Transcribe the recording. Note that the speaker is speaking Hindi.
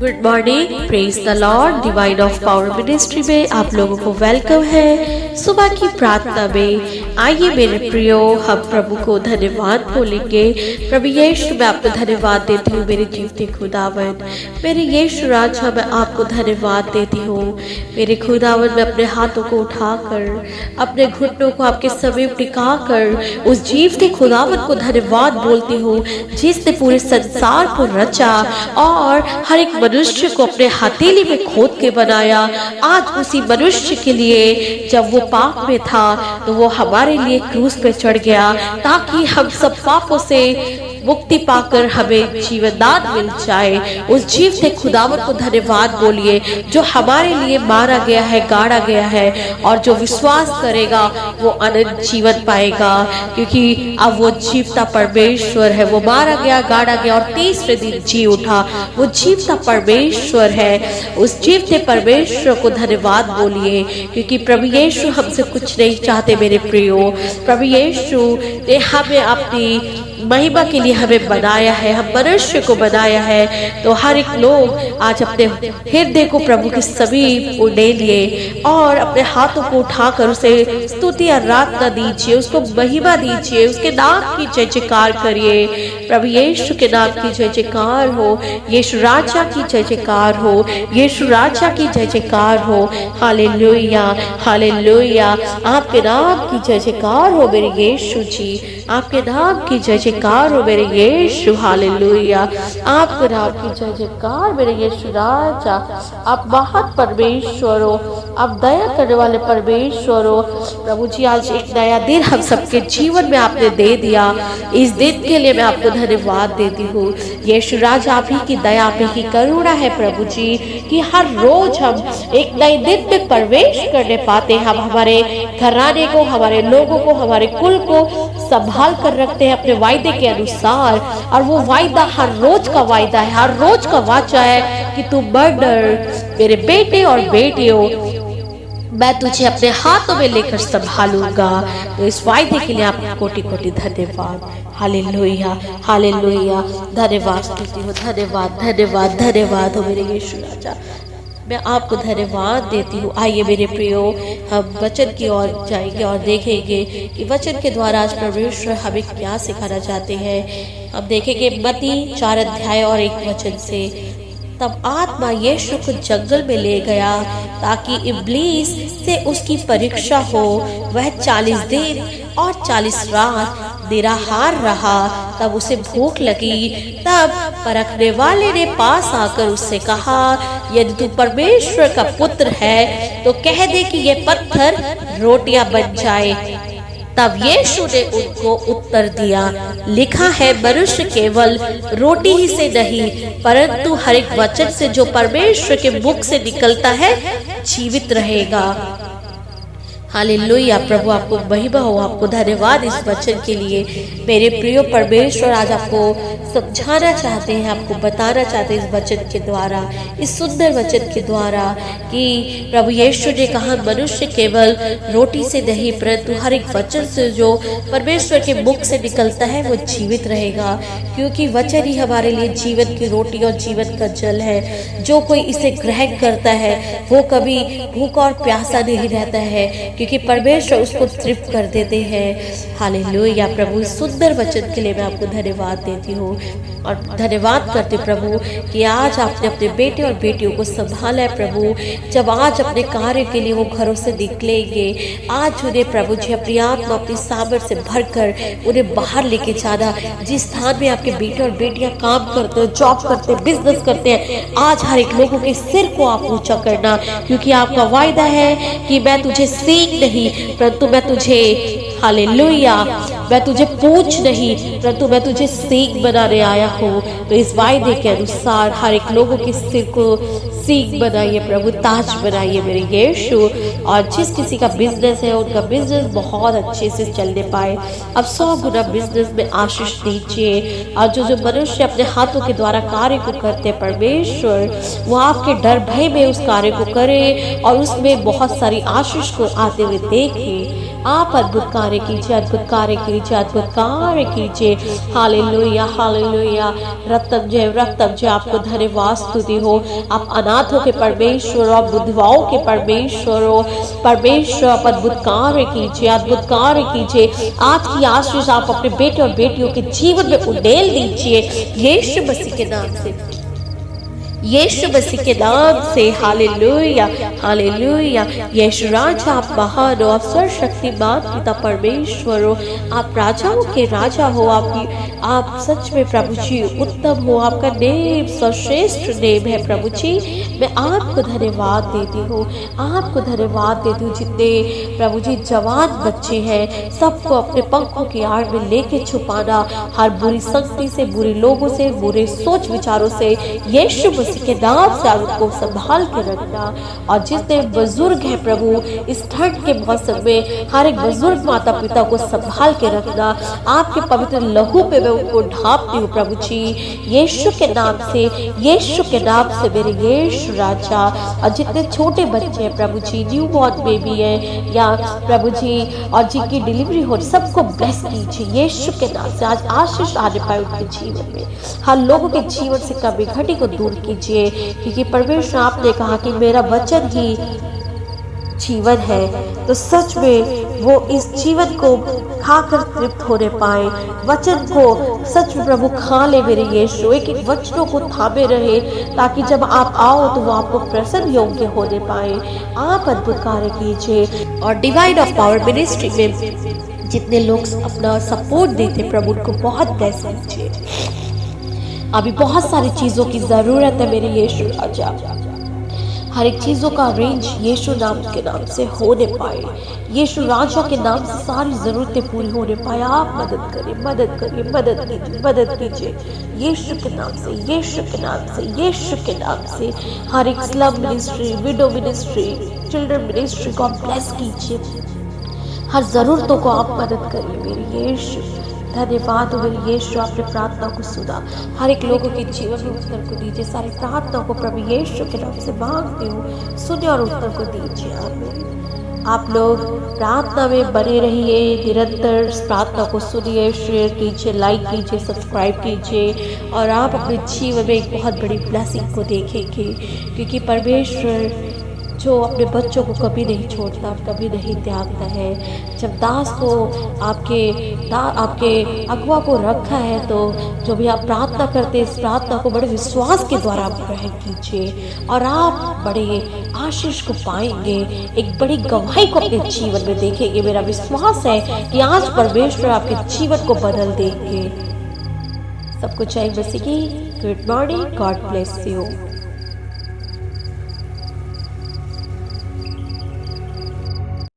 Good morning, praise the Lord. Divine of power ministry में आप लोगों को वेलकम है। सुबह की प्रार्थना में आइए मेरे प्रियो, हम प्रभु को धन्यवाद बोलेंगे। प्रभु यीशु, मैं आपको धन्यवाद देती हूँ मेरे जीवते खुदावन। मेरे यीशु राजा, मैं आपको धन्यवाद देती हूँ मेरे खुदावन। मैं अपने हाथों को उठाकर अपने घुटनों को आपके समीप टिकाकर उस जीवते खुदावन को धन्यवाद बोलती हूँ जिसने पूरे संसार को रचा और हर एक मनुष्य को अपने हथेली में खोद के बनाया। आज उसी मनुष्य के लिए जब वो पाप में था तो वो हमारे लिए क्रूस पे चढ़ गया ताकि हम सब पापों से मुक्ति पाकर हमें जीवन दान मिल जाए। उस जीवते खुदावन को धन्यवाद बोलिए जो हमारे लिए मारा गया है, गाड़ा गया है, और जो विश्वास करेगा वो अनंत जीवन पाएगा, क्योंकि अब वो जीवता परमेश्वर है। वो मारा गया, गाड़ा गया और तीसरे दिन जी उठा। वो जीवता परमेश्वर है। उस जीवते परमेश्वर को धन्यवाद बोलिए, क्योंकि प्रभु यीशु हमसे कुछ नहीं चाहते मेरे प्रियो। प्रभु यीशु ने हमें अपनी महिमा के लिए हमें बनाया है, हम मनुष्य को बनाया है। तो हर एक लोग आज अपने हृदय को प्रभु के समीप ले लिए और अपने हाथों को उठाकर उसे स्तुति आराधना दीजिए, उसको महिमा दीजिए, उसके नाम की जय जयकार करिए। प्रभु यीशु के नाम की जय जयकार हो, यीशु राजा की जय जयकार हो, यीशु राजा की जय जयकार हो। Hallelujah, hallelujah. आपके नाम की जय जयकार हो मेरे यीशु जी, आपके नाम की जय जयकार हो मेरे यीशु। हालेलुया, आपके नाम की जय जयकार मेरे यीशु राजा। आप महान परमेश्वर हो, आप दया करने वाले परमेश्वर हो। प्रभु जी, आज एक नया दिन हम सबके जीवन में आपने दे दिया। इस दिन के लिए मैं आपको धन्यवाद देती हूँ यीशु राजा। आप ही की दया, आप ही की करुणा है प्रभु जी कि हर रोज हम एक नए दिन में प्रवेश करने पाते हैं। हम हमारे घराने को, हमारे लोगों को, हमारे कुल को संभाल कर रखते हैं अपने वायदे के अनुसार, और वो वायदा हर रोज का वायदा है, हर रोज का वाचा है कि तू मत डर मेरे बेटे और बेटियों, मैं तुझे अपने हाथों में लेकर संभालूंगा। तो इस वायदे के लिए आपको कोटि कोटि धन्यवाद। Hallelujah, hallelujah. धन्यवाद स्तुति हो, धन्यवाद, धन्यवाद, धन्यवाद हो मेरे यीशु राजा। मैं आपको धन्यवाद देती हूँ। आइए मेरे प्रियो, हम वचन की ओर जाएंगे और देखेंगे कि वचन के द्वारा आज परमेश्वर हमें क्या सिखाना चाहते हैं। हम देखेंगे मत्ती 4 अध्याय और 1 वचन से। तब आत्मा यीशु को जंगल में ले गया ताकि इब्लीस से उसकी परीक्षा हो। वह 40 दिन और 40 रात निराहार रहा। तब उसे भूख लगी। तब परखने वाले ने पास आकर उससे कहा, यदि तू परमेश्वर का पुत्र है तो कह दे कि ये पत्थर रोटियां बन जाए। तब यीशु ने उनको उत्तर दिया, लिखा है, मनुष्य केवल रोटी ही से नहीं परंतु हर एक वचन से जो परमेश्वर के मुख से निकलता है जीवित रहेगा। हालेलुया। प्रभु आपको महिमा हो, आपको धन्यवाद इस वचन के लिए। मेरे प्रिय परमेश्वर आज आपको समझाना चाहते हैं, आपको बताना चाहते हैं इस वचन के द्वारा, इस सुंदर वचन के द्वारा कि प्रभु यीशु ने कहा मनुष्य केवल रोटी से नहीं परंतु हर एक वचन से जो परमेश्वर के मुख से निकलता है वो जीवित रहेगा, क्योंकि वचन ही हमारे लिए जीवन की रोटी और जीवन का जल है। जो कोई इसे ग्रहण करता है वो कभी भूखा और प्यासा नहीं रहता है, क्योंकि परमेश्वर उसको तृप्त कर देते हैं। हालेलुया। प्रभु सुंदर वचन के लिए मैं आपको धन्यवाद देती हूँ और धन्यवाद करते प्रभु कि आज आपने अपने बेटे और बेटियों को संभाला है। प्रभु जब आज अपने कार्य के लिए वो घरों से निकलेंगे, आज उन्हें प्रभु जी अपनी आत्मा, अपनी सामर्थ्य से भरकर उन्हें बाहर लेके जाना। जिस स्थान में आपके बेटे और बेटियां काम करते हैं, जॉब करते हैं, बिजनेस करते हैं, आज हर एक लोगों के सिर को आप ऊंचा करना, क्योंकि आपका वायदा है कि मैं तुझे सीख नहीं परंतु मैं तुझे, हालेलुया, मैं तुझे पूछ नहीं परंतु मैं तुझे सीख बनाने आया हूँ। तो इस वायदे के अनुसार हर एक लोगों के सिर को सीख बनाइए प्रभु, ताज बनाइए मेरे यीशु। और जिस किसी का बिजनेस है उनका बिजनेस बहुत अच्छे से चलने पाए। अब 100 गुना बिजनेस में आशीष दीजिए। और जो मनुष्य अपने हाथों के द्वारा कार्य को करते हैं परमेश्वर, वो आपके डर भय में उस कार्य को करे और उसमें बहुत सारी आशीष को आते हुए देखे। आप अद्भुत कार्य कीजिए, अद्भुत कार्य कीजिए, अद्भुत कार्य कीजिए। Hallelujah, hallelujah. रत्तम जय आपको धन्यवाद स्तुति हो। आप अनाथों के परमेश्वर हो, आप विधवाओं के परमेश्वर हो। परमेश्वर आप अद्भुत कार्य कीजिए, अद्भुत कार्य कीजिए। आज की आशीष आप अपने बेटे और बेटियों के जीवन में उड़ेल दीजिए यीशु मसीह के नाम से, यीशु मसीह के नाम से। Hallelujah, hallelujah. यीशु राजा आप महान हो, आप सर्वशक्तिमान पिता परमेश्वर हो, आप राजाओं के राजा हो। आप सच में प्रभु जी उत्तम हो, आपका नेम सर्वश्रेष्ठ नेम है प्रभु जी। मैं आपको धन्यवाद देती हूँ, आपको धन्यवाद देती हूँ। जितने प्रभु जी जवान बच्चे हैं सबको अपने पंखों की आड़ में लेके छुपाना, हर बुरी संगति से, बुरे लोगों से, बुरे सोच विचारों से यीशु के नाम से उनको संभाल के रखना। और जितने बुजुर्ग हैं प्रभु इस ठंड के मौसम में, हर एक बुजुर्ग माता पिता को संभाल के रखना। आपके पवित्र लहू पे मैं उनको ढांपती हूँ प्रभु जी, यीशु के नाम से, यीशु के नाम से मेरे यीशु राजा। और जितने छोटे बच्चे हैं प्रभु जी, न्यू बॉर्न बेबी है या प्रभु जी और जिनकी डिलीवरी हो, सबको ब्लेस कीजिए यीशु के नाम से। आज आशीष आने पाए उनके जीवन में, हर लोगों के जीवन से कमी घटी को दूर कीजिए, क्योंकि परमेश्वर आपने कहा कि मेरा वचन ही जीवन है। तो सच में वो इस जीवन को खाकर तृप्त होने पाए, वचन को सच में प्रभु खा ले मेरे यीशु, एक एक वचनों को थामे रहे, ताकि जब आप आओ तो वो आपको प्रसन्न योग्य होने पाए। आप अद्भुत कार्य कीजिए। और डिवाइन ऑफ पावर मिनिस्ट्री में जितने लोग अपना सपोर्ट देते प्रभु उनको बहुत ब्लेस कीजिए। अभी बहुत सारी चीज़ों की ज़रूरत है मेरे यीशु राजा, हर एक चीज़ों का अरेंज यीशु नाम के नाम से होने पाए, यीशु राजा के नाम से सारी ज़रूरतें पूरी होने पाए। आप मदद करिए, मदद करिए, मदद कीजिए, मदद कीजिए यीशु के नाम से, यीशु के नाम से, यीशु के नाम से। हर एक slum ministry, window ministry, children ministry को आप ब्लेस कीजिए, हर ज़रूरतों को आप मदद करिए मेरे यीशु। धन्यवाद हो मेरे यीशु, आपने प्रार्थना को सुना, हर एक लोगों के जीवन में उत्तर को दीजिए। सारी प्रार्थना को प्रभु यीशु के नाम से मांगती हूँ, सुनिए और उत्तर को दीजिए। आमीन। आप लोग प्रार्थना में बने रहिए, निरंतर प्रार्थना को सुनिए, शेयर कीजिए, लाइक कीजिए, सब्सक्राइब कीजिए, और आप अपने जीवन में एक बहुत बड़ी ब्लेसिंग को देखेंगे, क्योंकि परमेश्वर जो अपने बच्चों को कभी नहीं छोड़ता, कभी नहीं त्यागता है। जब दास को आपके अगुआ को रखा है, तो जो भी आप प्रार्थना करते हैं इस प्रार्थना को बड़े विश्वास के द्वारा आप ग्रहण कीजिए, और आप बड़े आशीष को पाएंगे, एक बड़ी गवाही को अपने जीवन में देखेंगे। मेरा विश्वास है कि आज परमेश्वर आपके जीवन को बदल देंगे। सबको जय मसीह की। Good morning, God bless you.